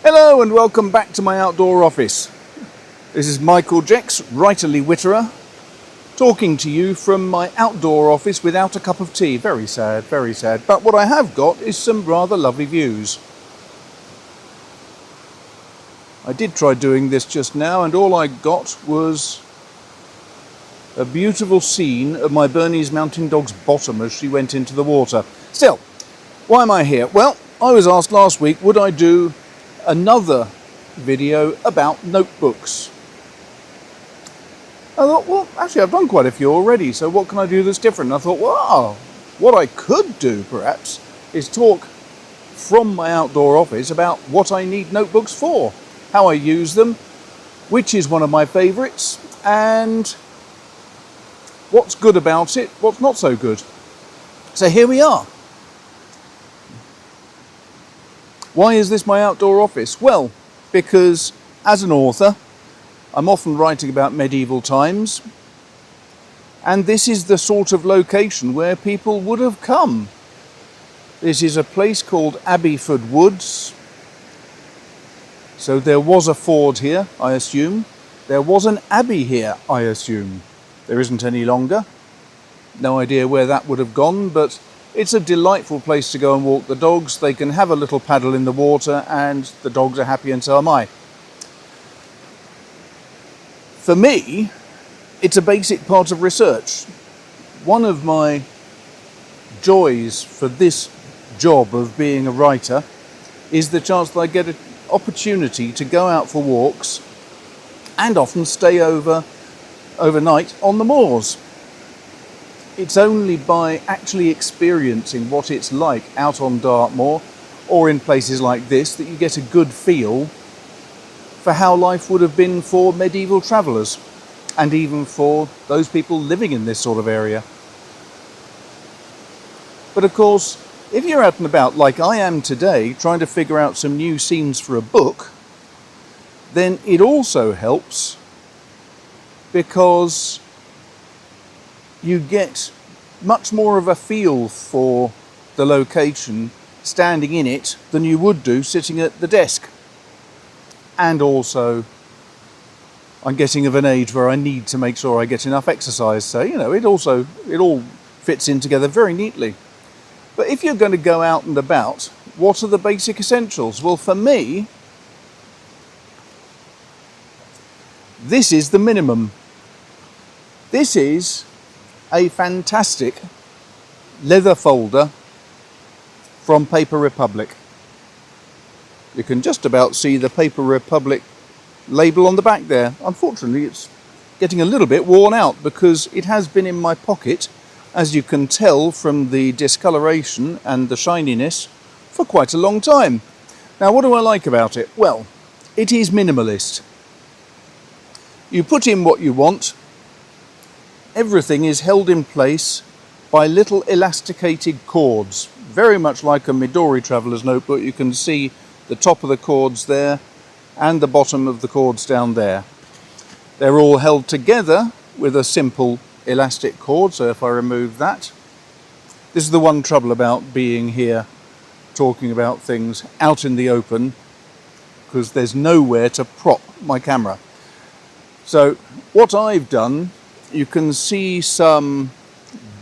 Hello and welcome back to my outdoor office. This is Michael Jex, writerly Witterer, talking to you from my outdoor office without a cup of tea. Very sad, very sad. But what I have got is some rather lovely views. I did try doing this just now and all I got was a beautiful scene of my Bernese Mountain Dog's bottom as she went into the water. Still, why am I here? Well, I was asked last week, would I do another video about notebooks? I thought, well, actually I've done quite a few already, so what can I do that's different? And I thought, well, what I could do perhaps is talk from my outdoor office about what I need notebooks for, how I use them, which is one of my favourites, and what's good about it, what's not so good. So here we are. Why is this my outdoor office? Well, because as an author, I'm often writing about medieval times, and this is the sort of location where people would have come. This is a place called Abbeyford Woods. So there was a ford here, I assume. There was an abbey here, I assume. There isn't any longer. No idea where that would have gone, but it's a delightful place to go and walk the dogs. They can have a little paddle in the water and the dogs are happy and so am I. For me, it's a basic part of research. One of my joys for this job of being a writer is the chance that I get an opportunity to go out for walks and often stay overnight on the moors. It's only by actually experiencing what it's like out on Dartmoor or in places like this that you get a good feel for how life would have been for medieval travellers and even for those people living in this sort of area. But of course, if you're out and about like I am today trying to figure out some new scenes for a book, then it also helps because you get much more of a feel for the location standing in it than you would do sitting at the desk. And also, I'm getting of an age where I need to make sure I get enough exercise, so it all fits in together very neatly. But if you're going to go out and about, what are the basic essentials? Well, for me, this is the minimum. This is a fantastic leather folder from Paper Republic. You can just about see the Paper Republic label on the back there. Unfortunately, it's getting a little bit worn out because it has been in my pocket, as you can tell from the discoloration and the shininess, for quite a long time. Now, what do I like about it? Well, it is minimalist. You put in what you want. Everything is held in place by little elasticated cords, very much like a Midori Traveller's Notebook. You can see the top of the cords there and the bottom of the cords down there. They're all held together with a simple elastic cord, so if I remove that, this is the one trouble about being here talking about things out in the open, because there's nowhere to prop my camera. So what I've done, you can see some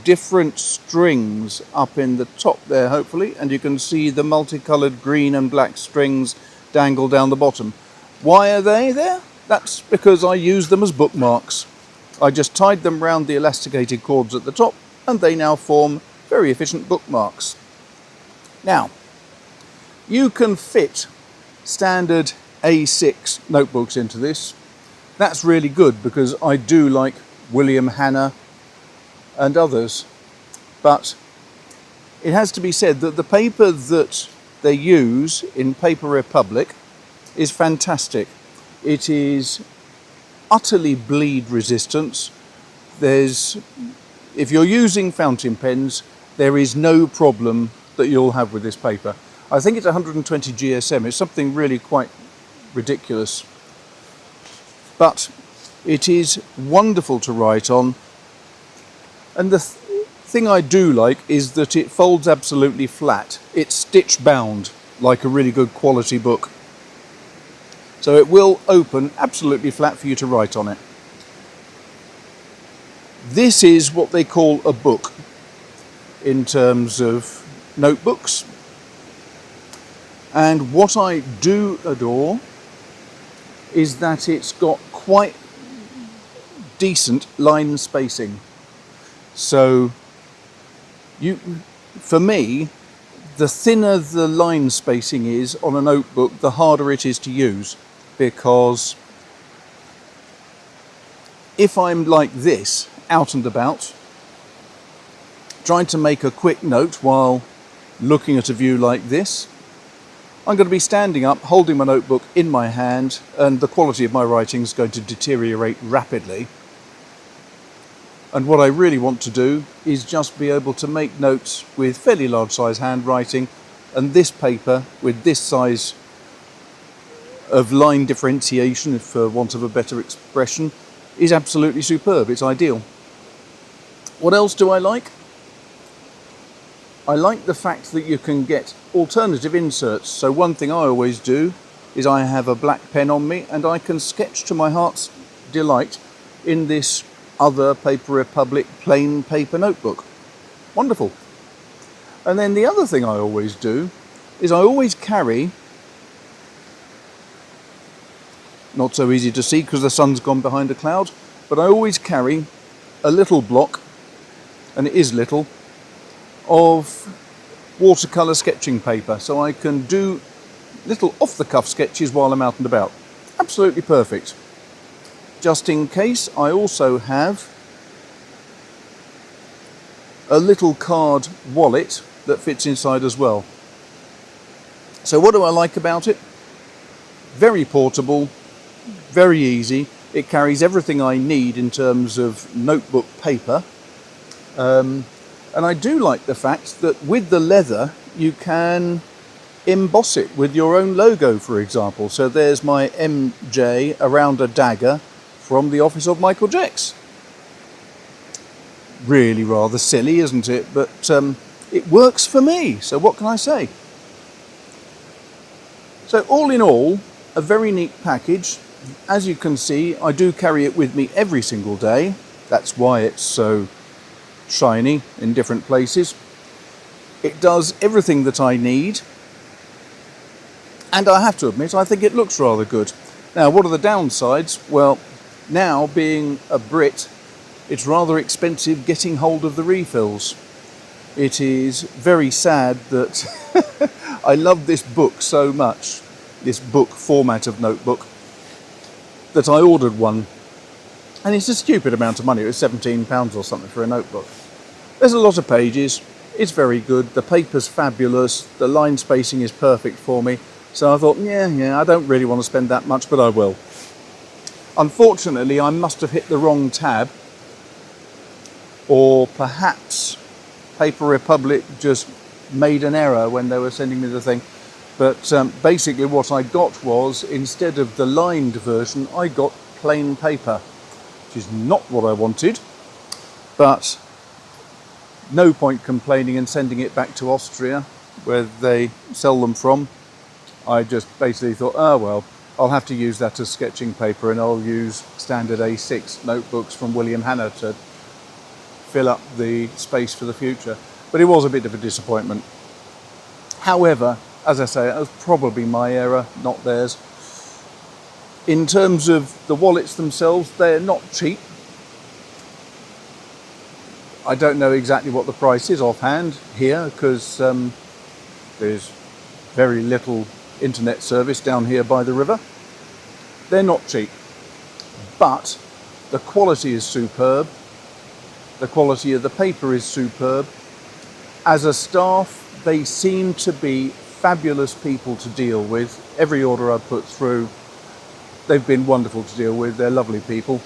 different strings up in the top there, hopefully, and you can see the multicolored green and black strings dangle down the bottom. Why are they there? That's because I use them as bookmarks. I just tied them round the elasticated cords at the top, and they now form very efficient bookmarks. Now, you can fit standard A6 notebooks into this. That's really good because I do like William Hanna and others, but it has to be said that the paper that they use in Paper Republic is fantastic. It is utterly bleed resistant. If you're using fountain pens, there is no problem that you'll have with this paper. I think it's 120 GSM. It's something really quite ridiculous. But it is wonderful to write on. And the thing I do like is that it folds absolutely flat. It's stitch bound like a really good quality book. So it will open absolutely flat for you to write on it. This is what they call a book in terms of notebooks. And what I do adore is that it's got quite decent line spacing. So for me, the thinner the line spacing is on a notebook, the harder it is to use, because if I'm like this, out and about, trying to make a quick note while looking at a view like this, I'm going to be standing up, holding my notebook in my hand, and the quality of my writing is going to deteriorate rapidly. And what I really want to do is just be able to make notes with fairly large size handwriting, and this paper with this size of line differentiation, for want of a better expression, is absolutely superb. It's ideal. What else do I like? I like the fact that you can get alternative inserts. So one thing I always do is I have a black pen on me and I can sketch to my heart's delight in this other Paper Republic plain paper notebook. Wonderful. And then the other thing I always do is I always carry, not so easy to see because the sun's gone behind a cloud, but I always carry a little block, and it is little, of watercolour sketching paper, so I can do little off-the-cuff sketches while I'm out and about. Absolutely perfect. Just in case, I also have a little card wallet that fits inside as well. So what do I like about it? Very portable, very easy. It carries everything I need in terms of notebook paper. And I do like the fact that with the leather, you can emboss it with your own logo, for example. So there's my MJ around a dagger from the office of Michael Jecks. Really rather silly, isn't it? But it works for me, so what can I say? So all in all, a very neat package. As you can see, I do carry it with me every single day. That's why it's so shiny in different places. It does everything that I need, and I have to admit, I think it looks rather good. Now, what are the downsides? Well, now being a Brit, it's rather expensive getting hold of the refills. It is very sad that I love this book so much, this book format of notebook, that I ordered one. And it's a stupid amount of money. It was £17 or something for a notebook. There's a lot of pages. It's very good. The paper's fabulous. The line spacing is perfect for me. So I thought, yeah, I don't really want to spend that much, but I will. Unfortunately, I must have hit the wrong tab, or perhaps Paper Republic just made an error when they were sending me the thing. But basically what I got was, instead of the lined version, I got plain paper, which is not what I wanted, but no point complaining and sending it back to Austria, where they sell them from. I just basically thought, oh well, I'll have to use that as sketching paper, and I'll use standard A6 notebooks from William Hanna to fill up the space for the future. But it was a bit of a disappointment. However, as I say, it was probably my error, not theirs. In terms of the wallets themselves, they're not cheap. I don't know exactly what the price is offhand here, because there's very little internet service down here by the river. They're not cheap, but the quality is superb. The quality of the paper is superb. As a staff, they seem to be fabulous people to deal with. Every order I put through, they've been wonderful to deal with. They're lovely people.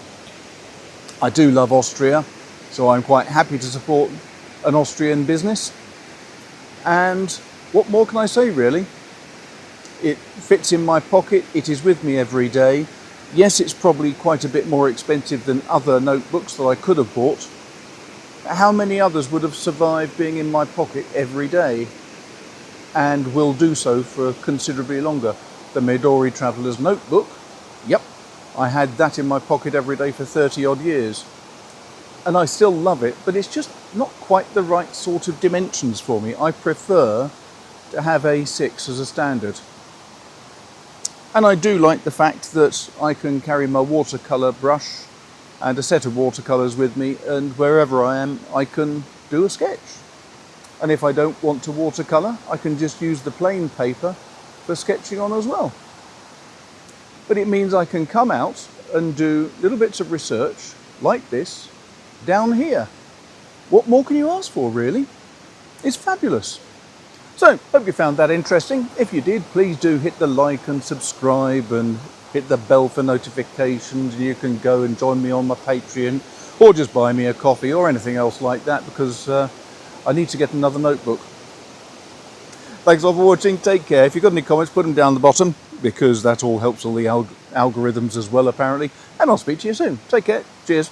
I do love Austria, so I'm quite happy to support an Austrian business. And what more can I say, really? It fits in my pocket. It is with me every day. Yes, it's probably quite a bit more expensive than other notebooks that I could have bought. How many others would have survived being in my pocket every day and will do so for considerably longer? The Midori Traveller's Notebook, yep, I had that in my pocket every day for 30 odd years. And I still love it, but it's just not quite the right sort of dimensions for me. I prefer to have A6 as a standard. And I do like the fact that I can carry my watercolour brush and a set of watercolours with me, and wherever I am I can do a sketch. And if I don't want to watercolour, I can just use the plain paper for sketching on as well. But it means I can come out and do little bits of research like this down here. What more can you ask for, really? It's fabulous. So, hope you found that interesting. If you did, please do hit the like and subscribe and hit the bell for notifications. You can go and join me on my Patreon or just buy me a coffee or anything else like that, because I need to get another notebook. Thanks all for watching. Take care. If you've got any comments, put them down the bottom, because that all helps all the algorithms as well, apparently. And I'll speak to you soon. Take care. Cheers.